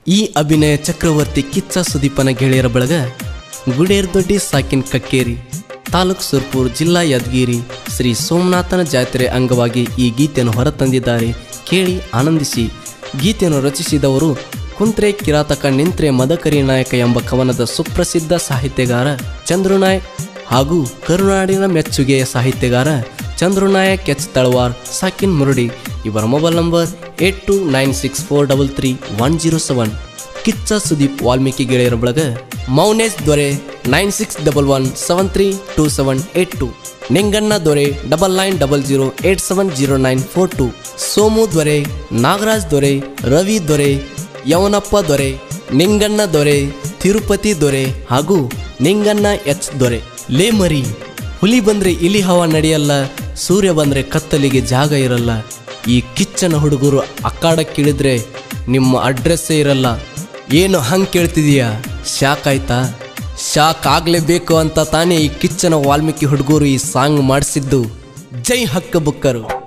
ಈ ಅಭಿನಯ ಚಕ್ರವರ್ತಿ ಕಿಚ್ಚ ಸುದೀಪನ ಗೆಳೆಯರ ಬಳಗ ಗುಡೇರ್ದೊಡ್ಡಿ ಸಾಕಿನ್ ಕಕ್ಕೇರಿ ತಾಲೂಕು ಸುರ್ಪುರ್ ಜಿಲ್ಲಾ ಯಾದಗಿರಿ ಶ್ರೀ ಸೋಮನಾಥನ ಜಾತ್ರೆ ಅಂಗವಾಗಿ ಈ ಗೀತೆಯನ್ನು ಹೊರತಂದಿದ್ದಾರೆ. ಕೇಳಿ ಆನಂದಿಸಿ. ಗೀತೆಯನ್ನು ರಚಿಸಿದವರು ಕುಂತ್ರೆ ಕಿರಾತಕ ನಿಂತ್ರೆ ಮದಕರಿ ನಾಯಕ ಎಂಬ ಕವನದ ಸುಪ್ರಸಿದ್ಧ ಸಾಹಿತ್ಯಗಾರ ಚಂದ್ರನಾಯಕ್ ಹಾಗೂ ಕರುನಾಡಿನ ಮೆಚ್ಚುಗೆಯ ಸಾಹಿತ್ಯಗಾರ ಚಂದ್ರನಾಯಕ್ ಎಚ್ ತಳವಾರ್ ಸಾಕಿನ್ ಮುರುಡಿ. ಇವರ ಮೊಬೈಲ್ ನಂಬರ್ 8296433107. ಕಿಚ್ಚ ಸುದೀಪ್ ವಾಲ್ಮೀಕಿ ಗೆಳೆಯರ ಬಳಗ ಮೌನೇಶ್ ದೊರೆ 9611732782, ನಿಂಗಣ್ಣ ದೊರೆ 9900870942, ಸೋಮು ದೊರೆ, ನಾಗರಾಜ್ ದೊರೆ, ರವಿ ದೊರೆ, ಯವನಪ್ಪ ದೊರೆ, ನಿಂಗಣ್ಣ ದೊರೆ, ತಿರುಪತಿ ದೊರೆ ಹಾಗೂ ನಿಂಗಣ್ಣ ಎಚ್ ದೊರೆ. ಲೇ ಮರಿ, ಹುಲಿ ಬಂದ್ರೆ ಇಲಿ ಹವಾ ನಡೆಯಲ್ಲ, ಸೂರ್ಯ ಬಂದ್ರೆ ಕತ್ತಲಿಗೆ ಜಾಗ ಇರಲ್ಲ. ಈ ಕಿಚ್ಚನ ಹುಡುಗರು ಅಕ್ಕಾಡಕ್ಕಿಳಿದ್ರೆ ನಿಮ್ಮ ಅಡ್ರೆಸ್ಸೇ ಇರಲ್ಲ. ಏನು ಹಂಗೆ ಕೇಳ್ತಿದೀಯಾ? ಶಾಕ್ ಆಯ್ತಾ? ಶಾಕ್ ಆಗಲೇಬೇಕು ಅಂತ ತಾನೇ ಈ ಕಿಚ್ಚನ ವಾಲ್ಮೀಕಿ ಹುಡುಗರು ಈ ಸಾಂಗ್ ಮಾಡಿಸಿದ್ದು. ಜೈ ಹಕ್ಕ ಬುಕ್ಕರು.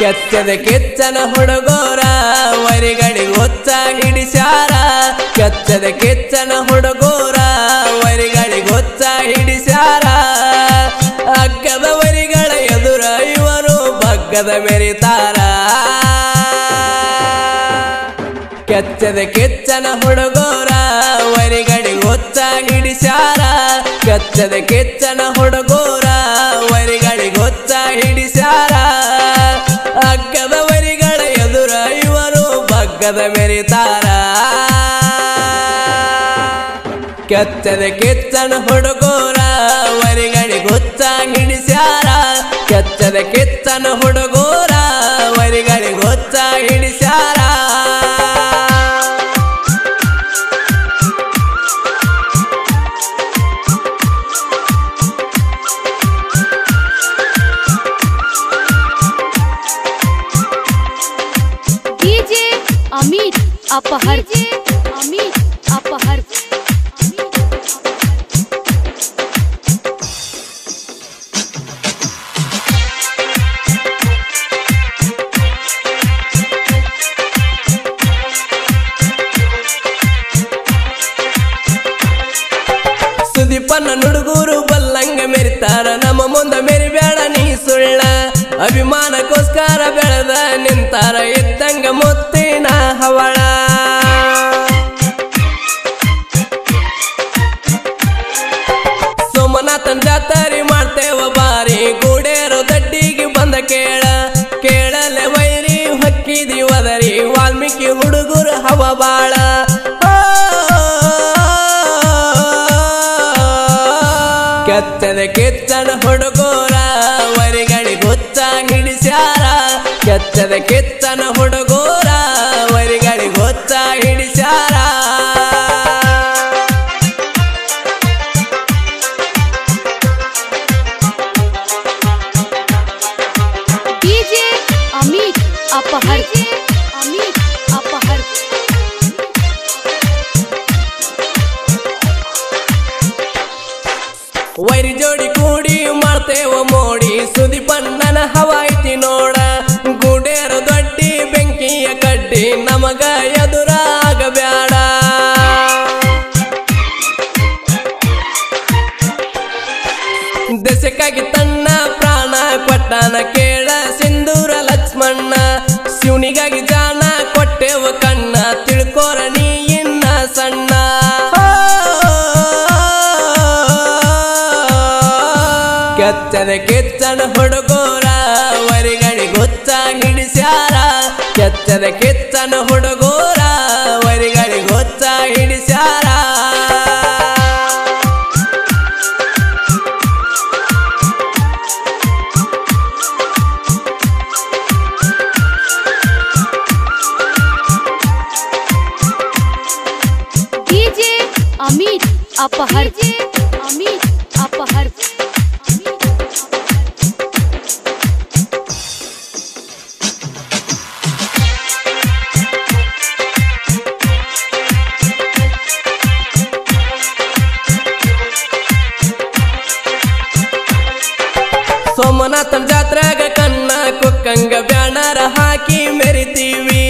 ಕೆಚ್ಚದ ಕಿಚ್ಚನ ಹುಡುಗೋರ ವರಿಗಡಿ ಗೊತ್ತ ಹಿಡಿಸ್ಯಾರ. ಕೆಚ್ಚದ ಕಿಚ್ಚನ ಹುಡುಗೋರ ವರಿಗಡಿ ಗೊತ್ತ ಹಿಡಿಸ್ಯಾರ. ಅಗ್ಗದ ವರಿಗಳ ಎದುರ ಇವರು ಬಗ್ಗದ ಮೆರಿತಾರ. ಕೆಚ್ಚದ ಕಿಚ್ಚನ ಹುಡುಗೋರ ವರಿಗಡಿ ಗೊತ್ತ ಹಿಡಿಸ್ಯಾರ. ಕೆಚ್ಚದ ಕಿಚ್ಚನ ಹುಡುಗೋರ ವರಿಗಡಿ ಗೊತ್ತ ಹಿಡಿಸ್ಯಾರ. ಅಗ್ಗದ ವರಿಗಳ ಎದುರ ಇವರು ಬಗ್ಗದ ಮೆರಿತಾರ. ಕೆಚ್ಚದ ಕಿಚ್ಚನ ಹುಡುಗೋರ ವರಿಗಡಿ ಗೊತ್ತ ಹಿಡಿಸ್ಯಾರ. ಕೆಚ್ಚದ ಕಿಚ್ಚನ ಹುಡುಗೋರ ವರಿಗಡಿ ಗೊತ್ತ ಹಿಡಿಸ್ಯಾರ. अमित अपहर, अमित अपहर. ಸುದೀಪನ ನುಡುಗೂರು ಬಲ್ಲಂಗ ಮೆರಿತಾರ. ನಮ್ಮ ಮುಂದ ಮೆರಿಬೇಡ ನೀ ಸುಳ್ಳ. ಅಭಿಮಾನಕ್ಕೋಸ್ಕರ ಬೆಳೆದ ನಿಂತಾರ ಇದ್ದಂಗ ಮುತ್ತಿನ ಹವಳ. ಸೋಮನಾಥನ್ ಜಾತ್ರೆ ಮಾಡ್ತೇವ ಬಾರಿ, ಗೂಡೇರು ದಡ್ಡಿಗೆ ಬಂದ ಕೇಳ. ಕೇಳಲೆ ವೈರಿ ಹೊಕ್ಕಿದಿ ಒದರಿ, ವಾಲ್ಮೀಕಿ ಹುಡುಗರು ಹವ ಬಾಳ. ಕೆಚ್ಚದ ಕಿಚ್ಚನ ಹುಡುಗೋರ ವರಿಗಡಿ ಗೊತ್ತ ಹಿಡಿಸ್ಯಾರ. ಕೆಚ್ಚದ ಕಿಚ್ಚನ ಹುಡುಗೋರ ವರಿಗಡಿ ಗೊತ್ತ ಹಿಡಿಸ್ಯಾರ. डीजे अमित अपहर, अमित अपहर. ವೈರಿ ಜೋಡಿ ಕೂಡಿ ಮಾಡ್ತೇವ ಮೋಡಿ, ಸುದೀಪಣ್ಣನ ಹವಾಯ್ತಿ ನೋಡ. ಗುಡೇರು ದೊಡ್ಡಿ ಬೆಂಕಿಯ ಕಡ್ಡಿ, ನಮಗ ಎದುರಾಗಬ್ಯಾಡ. ದೇಶಕ್ಕಾಗಿ ತನ್ನ ಪ್ರಾಣ ಕೊಟ್ಟನ ಕೇಳ ಸಿಂಧೂರ ಲಕ್ಷ್ಮಣ್ಣ. ಶಿವನಿಗಾಗಿ ಜಾನ ಕೊಟ್ಟೆವ ಕಣ್ಣ, ತಿಳ್ಕೋರ ನೀ ಇನ್ನ ಸಣ್ಣ. ಕೆಚ್ಚದ ಕಿಚ್ಚನ ಹುಡುಗೋರ ವರಿಗಡಿ ಗೊತ್ತ ಹಿಡಿಸ್ಯಾರ. ಕೆಚ್ಚದ ಕಿಚ್ಚನ ಹುಡುಗೋರ ವರಿಗಡಿ ಗೊತ್ತ ಹಿಡಿಸ್ಯಾರ. अपहर अमित अपहर ಸೋಮನಾಥನ ಜಾತ್ರೆಗ ಕಣ್ಣ ಕುಕ್ಕಂಗ ಬ್ಯಾನರ ಹಾಕಿ ಮೆರಿತೀವಿ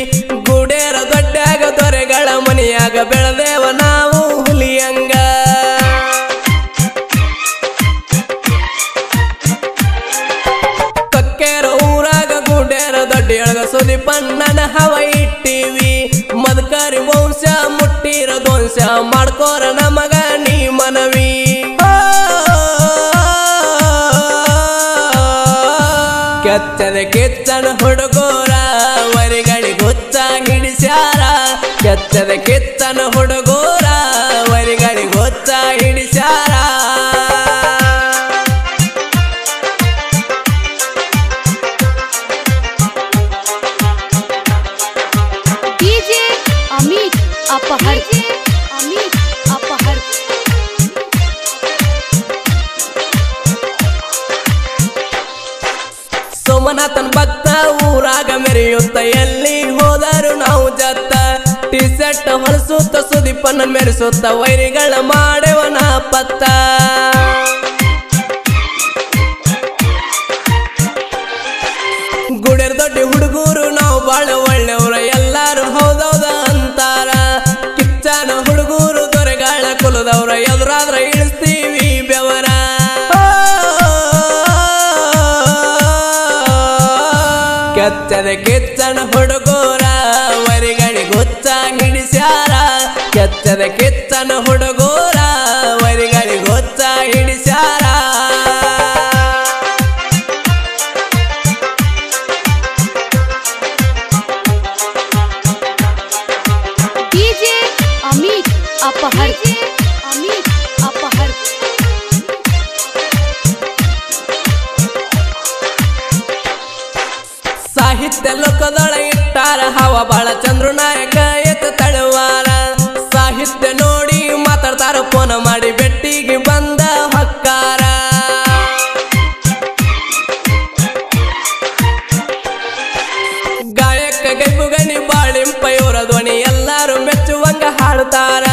ಗುಡೇರ ದೊಡ್ಡಾಗ ದೊರೆಗಳ ಮನೆಯಾಗ ಬೆಳೆದೇವ ನಾವು ಹುಲಿಯಂಗ ಕಕ್ಕೇರ ಊರಾಗ ಗುಡೇರ ದೊಡ್ಡೊಳಗ ಸುದಿಪಣ್ಣನ ಹವ ಇಟ್ಟಿವಿ ಮದಕರಿ ವಂಶ ಮುಟ್ಟಿರ ಧ್ವಂಸ ಮಾಡ್ಕೋರ ನಮಗ ನೀ ಮನವಿ ಕೆತ್ತದ ಕಿಚ್ಚನ ಹುಡುಗೋರ ವರಿಗಳಿ ಗೊತ್ತ ಹಿಡಿಸ್ಯಾರ ಕೆತ್ತದ ಕಿಚ್ಚನ ಹುಡುಗೋರ ವರಿಗಳಿ ಗೊತ್ತ ಹಿಡಿಸ್ಯಾರ डीजे अमित अपहर अमित अपहर ಸೋಮನಾಥನ್ ಭಕ್ತ ಊರಾಗ ಮೆರೆಯುತ್ತ ಎಲ್ಲಿ ಹೋದರು ನಾವು ಜತ್ತ ಟಿ ಶರ್ಟ್ ಹೊಲಸುತ್ತ ಸುದೀಪನ ಮೆರೆಸುತ್ತ ವೈರಿಗಳ ಮಾಡೇವನ ಪತ್ತ ಗುಡೇರ್ ದೊಡ್ಡ ಹುಡುಗರು ನಾವು ಬಾಳ ಒಳ್ಳೆವ್ರ ಎಲ್ಲಾರು ಹೌದೌದ ಅಂತಾರ ಕಿಚ್ಚನ ಹುಡುಗರು ದೊರೆಗಾಳ ಕುಲದವ್ರ ಎದುರಾದ್ರ ಇಳಿಸ್ತೀವಿ ಬೆವರ ಕೆತ್ತದ ಕಿಚ್ಚನ ಹುಡುಗೋರ ವರಿಗಳಿ ಗೊತ್ತ ಹಿಡಿಸ್ಯಾರ ಕೆತ್ತದ ಕಿಚ್ಚನ ಹುಡುಗೋರ ವರಿಗಳಿ ಗೊತ್ತ ಹಿಡಿಸ್ಯಾರ डीजे अमित अपहर अमित अपहर ಸಾಹಿತ್ಯ ಲೋಕದೊಳ ಇಟ್ಟಾರ ಹವ ಬಾಳ ಚಂದ್ರನಾಯಕ ಎತ್ತ ತಳವಾರ ಸಾಹಿತ್ಯ ನೋಡಿ ಮಾತಾಡ್ತಾರ ಫೋನ್ ಮಾಡಿ ಬೆಟ್ಟಿಗೆ ಬಂದ ಹಕ್ಕಾರ ಗಾಯಕ ಗೈಬುಗನಿ ಬಾಳಿಂಪ ಇವರ ಧ್ವನಿ ಎಲ್ಲಾರು ಮೆಚ್ಚುವಂಗ ಹಾಡ್ತಾರ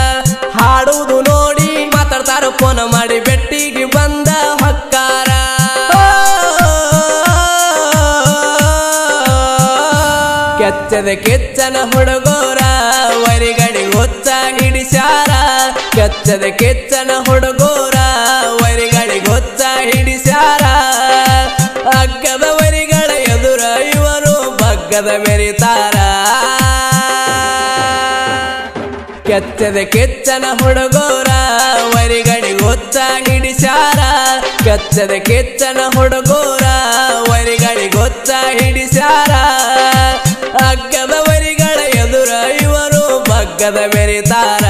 ಹಾಡುವುದು ನೋಡಿ ಮಾತಾಡ್ತಾರ ಫೋನ್ ಮಾಡಿ ಬೆಟ್ಟಿಗೆ ಬಂದ ಹಕ್ಕಾರ ಕೆಚ್ಚದ ಕಿಚ್ಚನ ಹುಡುಗೋರ ವರಿಗಳಿ ಗೊತ್ತ ಹಿಡಿಸ್ಯಾರ ಕೆಚ್ಚದ ಕಿಚ್ಚನ ಹುಡುಗೋರ ವರಿಗಳಿ ಗೊತ್ತ ಹಿಡಿಸ್ಯಾರ ಅಗ್ಗದ ವರಿಗಳ ಎದುರ ಇವರು ಬಗ್ಗದ ಮೆರಿತಾರ ಕೆಚ್ಚದ ಕಿಚ್ಚನ ಹುಡುಗೋರ ವರಿಗಳಿ ಗೊತ್ತ ಹಿಡಿಸ್ಯಾರ ಕೆಚ್ಚದ ಕಿಚ್ಚನ ಹುಡುಗೋರ ವರಿಗಳಿ ಗೊತ್ತ ಹಿಡಿಸ್ಯಾರ ಅಗ್ಗದ ವರಿಗಳ ಎದುರ ಇವರು ಬಗ್ಗದ ಮೆರಿತಾರ